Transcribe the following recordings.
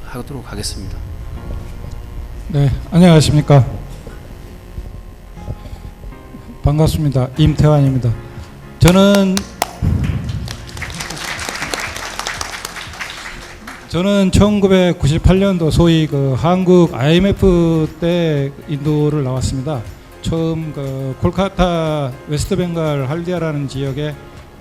하도록 하겠습니다. 네, 안녕하십니까. 반갑습니다. 임태환입니다. 저는 1998년도 소위 그 한국 IMF 때 인도를 나왔습니다. 처음 그 콜카타 웨스트벵갈 할디아라는 지역에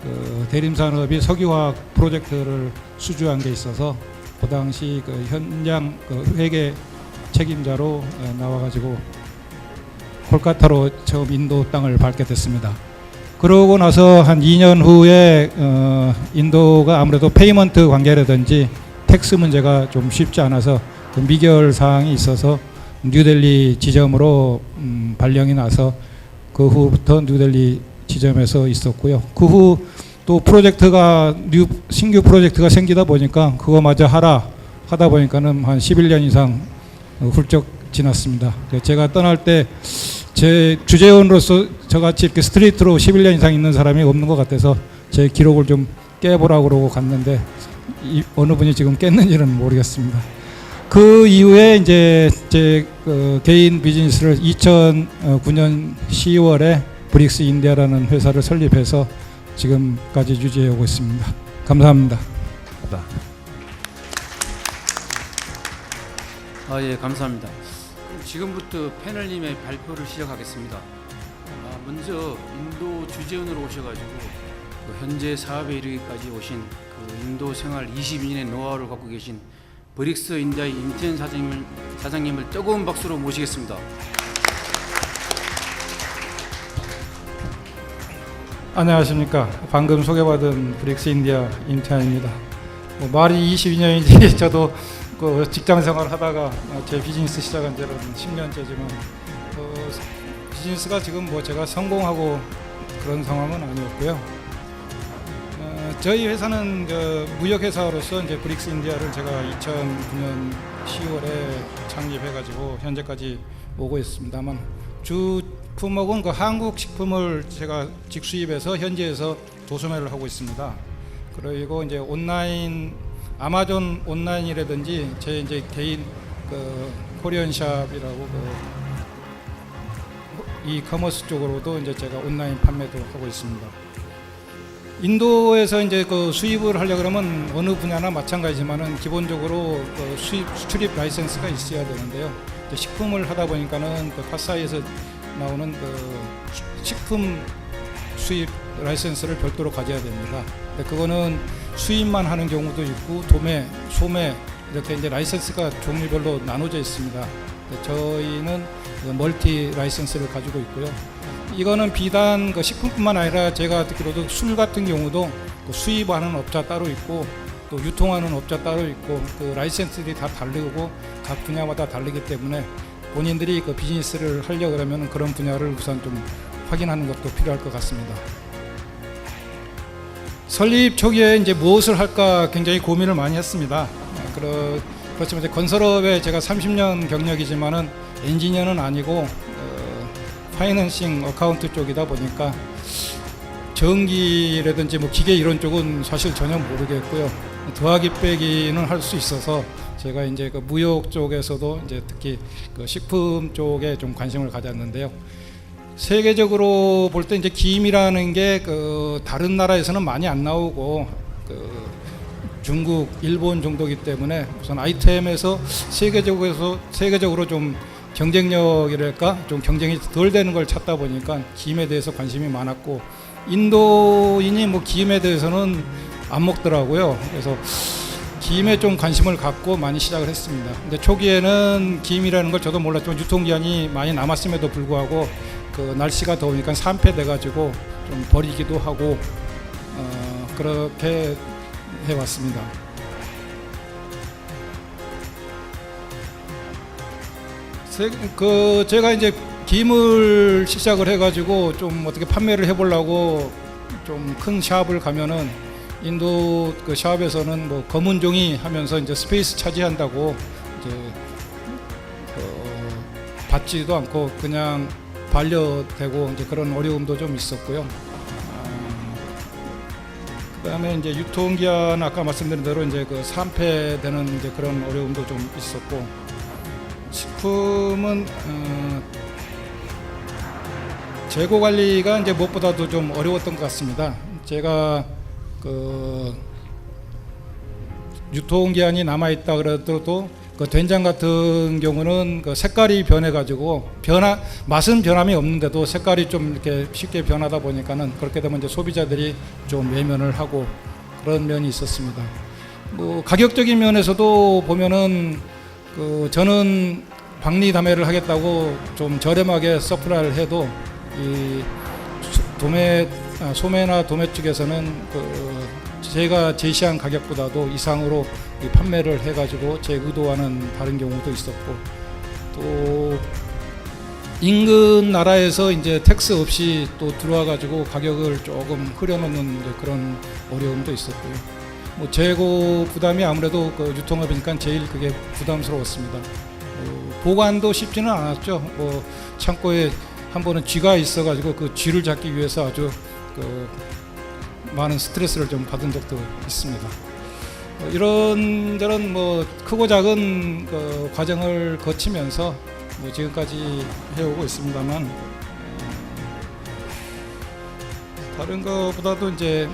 그 대림산업이 석유화학 프로젝트를 수주한 게 있어서 그 당시 그 현장 그 회계 책임자로 나와가지고 콜카타로 처음 인도 땅을 밟게 됐습니다. 그러고 나서 한 2년 후에 인도가 아무래도 페이먼트 관계라든지 텍스 문제가 좀 쉽지 않아서 그 미결 사항이 있어서 뉴델리 지점으로 발령이 나서 그 후부터 뉴델리 지점에서 있었고요. 그 후 또 프로젝트가 신규 프로젝트가 생기다 보니까 그거마저 하다 보니까는 한 11년 이상 훌쩍 지났습니다. 제가 떠날 때 제 주재원으로서 저같이 이렇게 스트레이트로 11년 이상 있는 사람이 없는 것 같아서 제 기록을 좀 깨보라고 그러고 갔는데 어느 분이 지금 깼는지는 모르겠습니다. 그 이후에 이제 제 개인 비즈니스를 2009년 10월에 브릭스 인디아라는 회사를 설립해서 지금까지 유지해 오고 있습니다. 감사합니다. 예, 감사합니다. 그럼 지금부터 패널님의 발표를 시작하겠습니다. 먼저 인도 주재원으로 오셔가지고 그 현재 사업에 이르기까지 오신 그 인도 생활 22년의 노하우를 갖고 계신 브릭스 인디아의 임태현 사장님을 뜨거운 박수로 모시겠습니다. 안녕하십니까. 방금 소개받은 브릭스 인디아 임태환입니다. 말이 22년인지 저도 그 직장 생활 하다가 제 비즈니스 시작한 지는 10년째지만 비즈니스가 지금 뭐 제가 성공하고 그런 상황은 아니었고요. 저희 회사는 그 무역회사로서 이제 브릭스 인디아를 제가 2009년 10월에 창립해가지고 현재까지 오고 있습니다만 주 품목은 그 한국 식품을 제가 직수입해서 현지에서 도소매를 하고 있습니다. 그리고 이제 온라인 아마존 온라인이라든지 제 이제 개인 그 코리안샵이라고 그 이커머스 쪽으로도 이제 제가 온라인 판매도 하고 있습니다. 인도에서 이제 그 수입을 하려 그러면 어느 분야나 마찬가지지만은 기본적으로 그 수출입 라이센스가 있어야 되는데요. 이제 식품을 하다 보니까는 그 파사이에서 나오는 그 식품 수입 라이센스를 별도로 가져야 됩니다. 그거는 수입만 하는 경우도 있고 도매, 소매 이렇게 이제 라이센스가 종류별로 나눠져 있습니다. 저희는 멀티 라이센스를 가지고 있고요. 이거는 비단 그 식품뿐만 아니라 제가 듣기로도 술 같은 경우도 수입하는 업자 따로 있고 또 유통하는 업자 따로 있고 그 라이센스들이 다 다르고 각 분야마다 다르기 때문에 본인들이 그 비즈니스를 하려 그러면 그런 분야를 우선 좀 확인하는 것도 필요할 것 같습니다. 설립 초기에 이제 무엇을 할까 굉장히 고민을 많이 했습니다. 그렇지만 이제 건설업에 제가 30년 경력이지만은 엔지니어는 아니고 파이낸싱 어카운트 쪽이다 보니까 전기라든지 뭐 기계 이런 쪽은 사실 전혀 모르겠고요. 더하기 빼기는 할 수 있어서 제가 이제 그 무역 쪽에서도 이제 특히 그 식품 쪽에 좀 관심을 가졌는데요. 세계적으로 볼 때 이제 김이라는 게 그 다른 나라에서는 많이 안 나오고 그 중국, 일본 정도이기 때문에 우선 아이템에서 세계적으로 좀 경쟁력이랄까 좀 경쟁이 덜 되는 걸 찾다 보니까 김에 대해서 관심이 많았고 인도인이 뭐 김에 대해서는 안 먹더라고요. 그래서 김에 좀 관심을 갖고 많이 시작을 했습니다. 근데 초기에는 김이라는 걸 저도 몰랐지만 유통기한이 많이 남았음에도 불구하고 그 날씨가 더우니까 산패돼가지고 좀 버리기도 하고 그렇게 해왔습니다. 제가 이제 김을 시작을 해가지고 좀 어떻게 판매를 해보려고 좀 큰 샵을 가면은 인도 그 샵에서는 뭐 검은 종이 하면서 이제 스페이스 차지한다고 이제 받지도 않고 그냥 반려되고 이제 그런 어려움도 좀 있었고요. 그다음에 이제 유통기한 아까 말씀드린 대로 이제 그 산패되는 이제 그런 어려움도 좀 있었고, 식품은 재고 관리가 이제 무엇보다도 좀 어려웠던 것 같습니다. 제가 그 유통기한이 남아 있다 그래도 그 된장 같은 경우는 그 색깔이 변해가지고 맛은 변함이 없는데도 색깔이 좀 이렇게 쉽게 변하다 보니까는 그렇게 되면 이제 소비자들이 좀 외면을 하고 그런 면이 있었습니다. 뭐 가격적인 면에서도 보면은 그 저는 박리담회를 하겠다고 좀 저렴하게 서프라이를 해도 이 소매나 도매 쪽에서는 그 제가 제시한 가격보다도 이상으로 판매를 해가지고 제 의도와는 다른 경우도 있었고, 또 인근 나라에서 이제 텍스 없이 또 들어와가지고 가격을 조금 흐려놓는 그런 어려움도 있었고요. 뭐 재고 부담이 아무래도 그 유통업이니까 제일 그게 부담스러웠습니다. 보관도 쉽지는 않았죠. 뭐 창고에 한 번은 쥐가 있어가지고 그 쥐를 잡기 위해서 아주 그 많은 스트레스를 좀 받은 적도 있습니다. 이런저런 뭐 크고 작은 그 과정을 거치면서 뭐 지금까지 해오고 있습니다만, 다른 것보다도 이제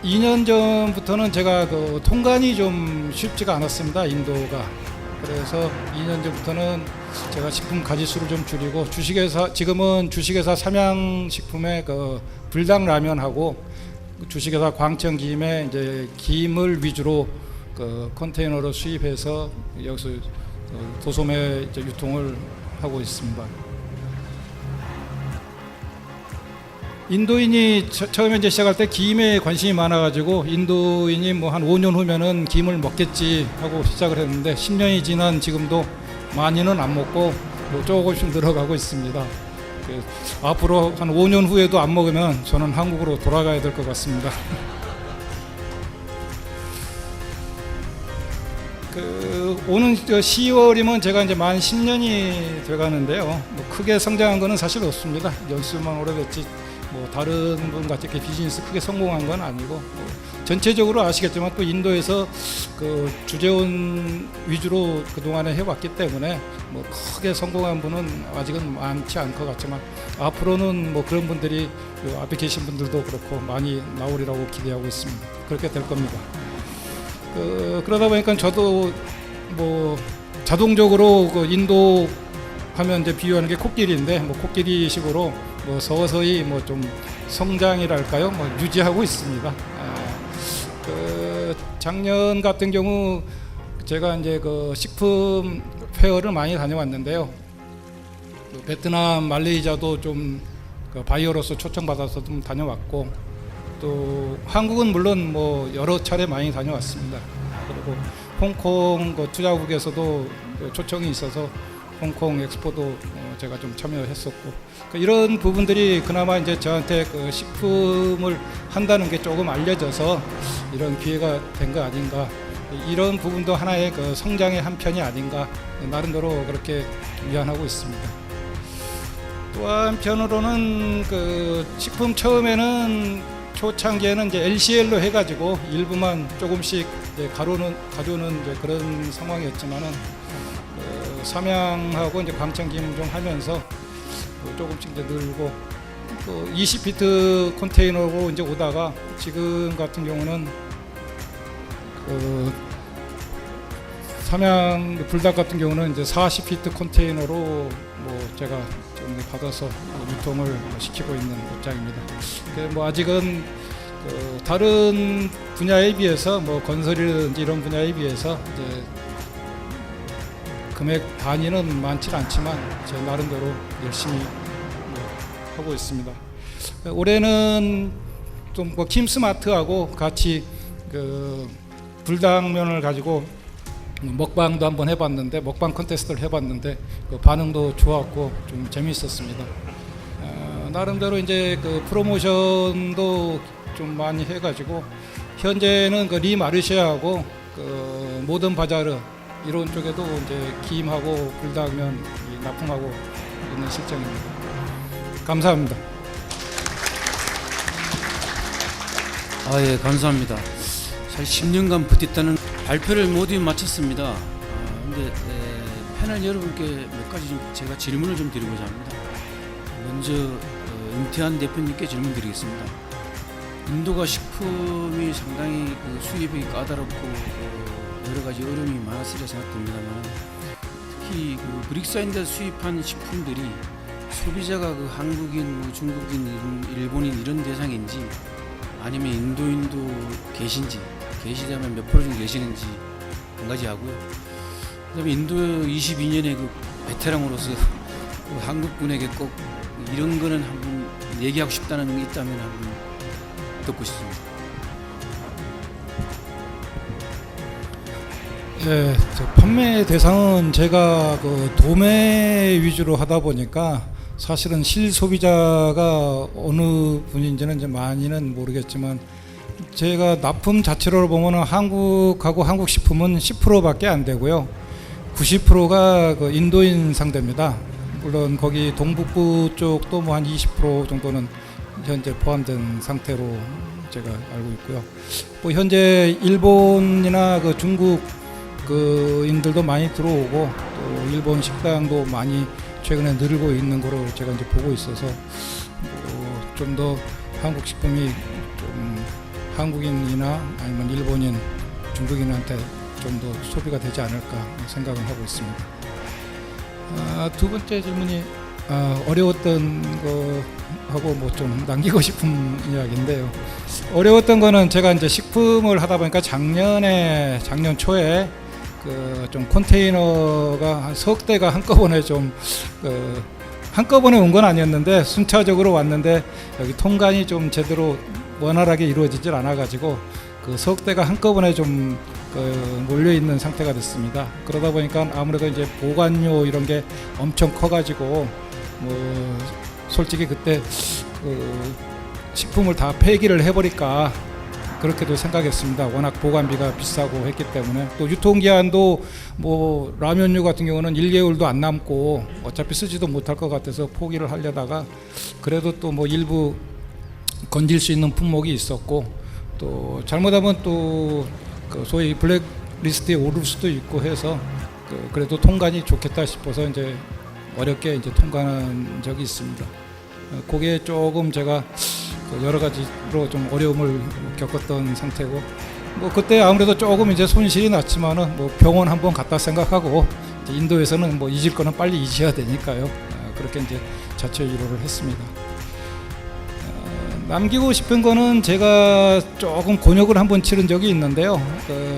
2년 전부터는 제가 그 통관이 좀 쉽지가 않았습니다. 인도가. 그래서 2년 전부터는 제가 식품 가짓수를 좀 줄이고, 지금은 주식회사 삼양식품의 그 불닭 라면하고 주식회사 광천김에 이제 김을 위주로 그 컨테이너로 수입해서 여기서 도소매 이제 유통을 하고 있습니다. 인도인이 처음에 이제 시작할 때 김에 관심이 많아가지고 인도인이 뭐 한 5년 후면은 김을 먹겠지 하고 시작을 했는데 10년이 지난 지금도 많이는 안 먹고 뭐 조금씩 늘어가고 있습니다. 앞으로 한 5년 후에도 안 먹으면 저는 한국으로 돌아가야 될 것 같습니다. 오는 10월이면 제가 이제 만 10년이 돼가는데요. 뭐 크게 성장한 거는 사실 없습니다. 연수만 오래됐지 뭐 다른 분 같이 이렇게 비즈니스 크게 성공한 건 아니고, 뭐 전체적으로 아시겠지만 또 인도에서 그 주재원 위주로 그 동안에 해왔기 때문에 뭐 크게 성공한 분은 아직은 많지 않을 것 같지만, 앞으로는 뭐 그런 분들이 앞에 계신 분들도 그렇고 많이 나오리라고 기대하고 있습니다. 그렇게 될 겁니다. 그러다 보니까 저도 뭐 자동적으로 그 인도 하면 이제 비유하는 게 코끼리인데, 뭐 코끼리식으로 뭐 서서히 뭐 좀 성장이랄까요, 뭐 유지하고 있습니다. 작년 같은 경우 제가 이제 그 식품 페어를 많이 다녀왔는데요. 베트남, 말레이시아도 좀 그 바이어로서 초청받아서 좀 다녀왔고, 또 한국은 물론 뭐 여러 차례 많이 다녀왔습니다. 그리고 홍콩 그 투자국에서도 초청이 있어서 홍콩 엑스포도 제가 좀 참여했었고, 이런 부분들이 그나마 이제 저한테 그 식품을 한다는 게 조금 알려져서 이런 기회가 된 거 아닌가, 이런 부분도 하나의 그 성장의 한 편이 아닌가, 나름대로 그렇게 위안하고 있습니다. 또 한편으로는 그 식품 처음에는 초창기에는 이제 LCL로 해가지고 일부만 조금씩 이제 가져오는 이제 그런 상황이었지만은 삼양하고 이제 광천김 좀 하면서 조금씩 이제 늘고, 또 20피트 컨테이너로 이제 오다가 지금 같은 경우는 그 삼양 불닭 같은 경우는 이제 40피트 컨테이너로 뭐 제가 좀 받아서 유통을 시키고 있는 입장입니다. 뭐 아직은 그 다른 분야에 비해서 뭐 건설이든지 이런 분야에 비해서 이제 금액 단위는 많지 않지만 제 나름대로 열심히 하고 있습니다. 올해는 좀 뭐 킴스마트하고 같이 그 불닭면을 가지고 먹방도 한번 해봤는데, 먹방 콘테스트를 해봤는데 그 반응도 좋았고 좀 재미있었습니다. 나름대로 이제 그 프로모션도 좀 많이 해가지고 현재는 그 리마르쉐하고 그 모던 바자르 이런 쪽에도 이제 김하고 불닭면 납품하고 있는 실정입니다. 감사합니다. 예, 감사합니다. 사실 10년간 버텼다는 발표를 모두 마쳤습니다. 근데 패널 여러분께 몇 가지 좀 제가 질문을 좀 드리고자 합니다. 먼저 임태환 대표님께 질문 드리겠습니다. 인도가 식품이 상당히 그 수입이 까다롭고 여러 가지 어려움이 많았으리라 생각됩니다만, 특히 그 브릭사인데 수입한 식품들이 소비자가 그 한국인, 뭐 중국인, 일본인 이런 대상인지, 아니면 인도인도 계시다면 몇 프로 정도 계시는지 한 가지 하고요. 그다음에 인도 22년의 그 베테랑으로서 그 한국분에게 꼭 이런 거는 한번 얘기하고 싶다는 게 있다면 한번 듣고 싶습니다. 네, 판매 대상은 제가 그 도매 위주로 하다 보니까 사실은 실소비자가 어느 분인지는 이제 많이는 모르겠지만, 제가 납품 자체로 보면은 한국하고 한국 식품은 10%밖에 안 되고요. 90%가 그 인도인 상대입니다. 물론 거기 동북부 쪽도 뭐 한 20% 정도는 현재 포함된 상태로 제가 알고 있고요. 뭐 현재 일본이나 그 중국 그 인들도 많이 들어오고, 또 일본 식당도 많이 최근에 늘고 있는 거로 제가 이제 보고 있어서, 좀 더 한국 식품이 좀 한국인이나 아니면 일본인, 중국인한테 좀 더 소비가 되지 않을까 생각을 하고 있습니다. 두 번째 질문이 어려웠던 거하고 뭐 좀 남기고 싶은 이야기인데요. 어려웠던 거는 제가 이제 식품을 하다 보니까 작년 초에 그 좀 컨테이너가 한 석 대가 한꺼번에 한꺼번에 온 건 아니었는데 순차적으로 왔는데, 여기 통관이 좀 제대로 원활하게 이루어지질 않아가지고 그 석 대가 한꺼번에 좀 몰려 있는 상태가 됐습니다. 그러다 보니까 아무래도 이제 보관료 이런 게 엄청 커가지고, 뭐 솔직히 그때 그 식품을 다 폐기를 해버릴까 그렇게도 생각했습니다. 워낙 보관비가 비싸고 했기 때문에. 또 유통기한도 뭐 라면류 같은 경우는 1개월도 안 남고 어차피 쓰지도 못할 것 같아서 포기를 하려다가, 그래도 또 뭐 일부 건질 수 있는 품목이 있었고, 또 잘못하면 또 그 소위 블랙리스트에 오를 수도 있고 해서 그래도 통관이 좋겠다 싶어서 이제 어렵게 이제 통관한 적이 있습니다. 그게 조금 제가 여러 가지로 좀 어려움을 겪었던 상태고, 뭐 그때 아무래도 조금 이제 손실이 났지만은 뭐 병원 한번 갔다 생각하고, 인도에서는 뭐 잊을 거는 빨리 잊어야 되니까요. 그렇게 이제 자체 위로를 했습니다. 남기고 싶은 거는 제가 조금 곤욕을 한번 치른 적이 있는데요.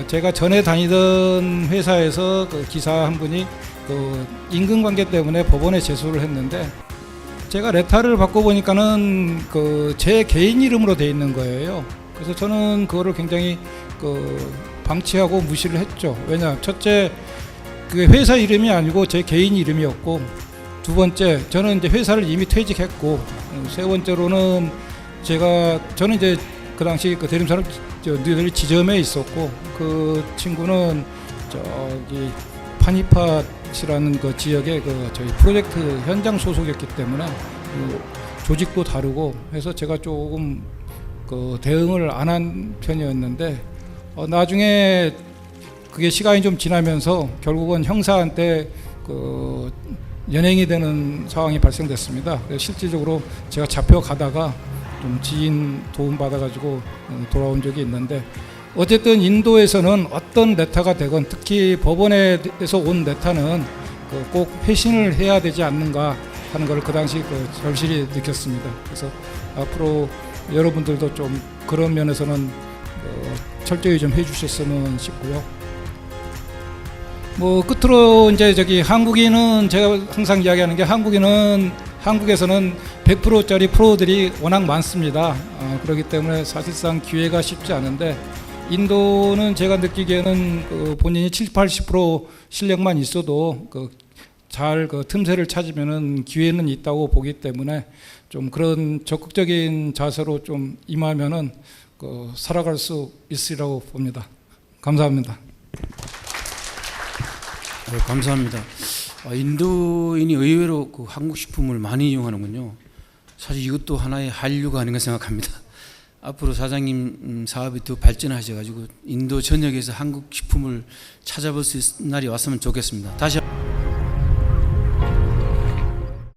제가 전에 다니던 회사에서 그 기사 한 분이 그 인근관계 때문에 법원에 제소를 했는데, 제가 레타를 받고 보니까는 그 제 개인 이름으로 돼 있는 거예요. 그래서 저는 그거를 굉장히 그 방치하고 무시를 했죠. 왜냐, 첫째 그게 회사 이름이 아니고 제 개인 이름이었고, 두 번째 저는 이제 회사를 이미 퇴직했고, 세 번째로는 저는 이제 그 당시 그 대림산업 늘 지점에 있었고, 그 친구는 저기 파니팟이라는 그 지역의 그 저희 프로젝트 현장 소속이었기 때문에 그 조직도 다르고 해서 제가 조금 그 대응을 안 한 편이었는데, 나중에 그게 시간이 좀 지나면서 결국은 형사한테 그 연행이 되는 상황이 발생됐습니다. 그래서 실질적으로 제가 잡혀가다가 좀 지인 도움 받아가지고 돌아온 적이 있는데, 어쨌든 인도에서는 어떤 레타가 되건, 특히 법원에서 온 레타는 꼭 회신을 해야 되지 않는가 하는 걸 그 당시 절실히 느꼈습니다. 그래서 앞으로 여러분들도 좀 그런 면에서는 철저히 좀 해주셨으면 싶고요. 뭐 끝으로 이제 한국인은 제가 항상 이야기하는 게, 한국에서는 100%짜리 프로들이 워낙 많습니다. 그렇기 때문에 사실상 기회가 쉽지 않은데, 인도는 제가 느끼기에는 본인이 70-80% 실력만 있어도 잘 틈새를 찾으면은 기회는 있다고 보기 때문에, 좀 그런 적극적인 자세로 좀 임하면은 살아갈 수 있으리라고 봅니다. 감사합니다. 감사합니다. 인도인이 의외로 그 한국 식품을 많이 이용하는군요. 사실 이것도 하나의 한류가 아닌가 생각합니다. 앞으로 사장님 사업이 더 발전하셔가지고 인도 전역에서 한국 식품을 찾아볼 수 있는 날이 왔으면 좋겠습니다. 다시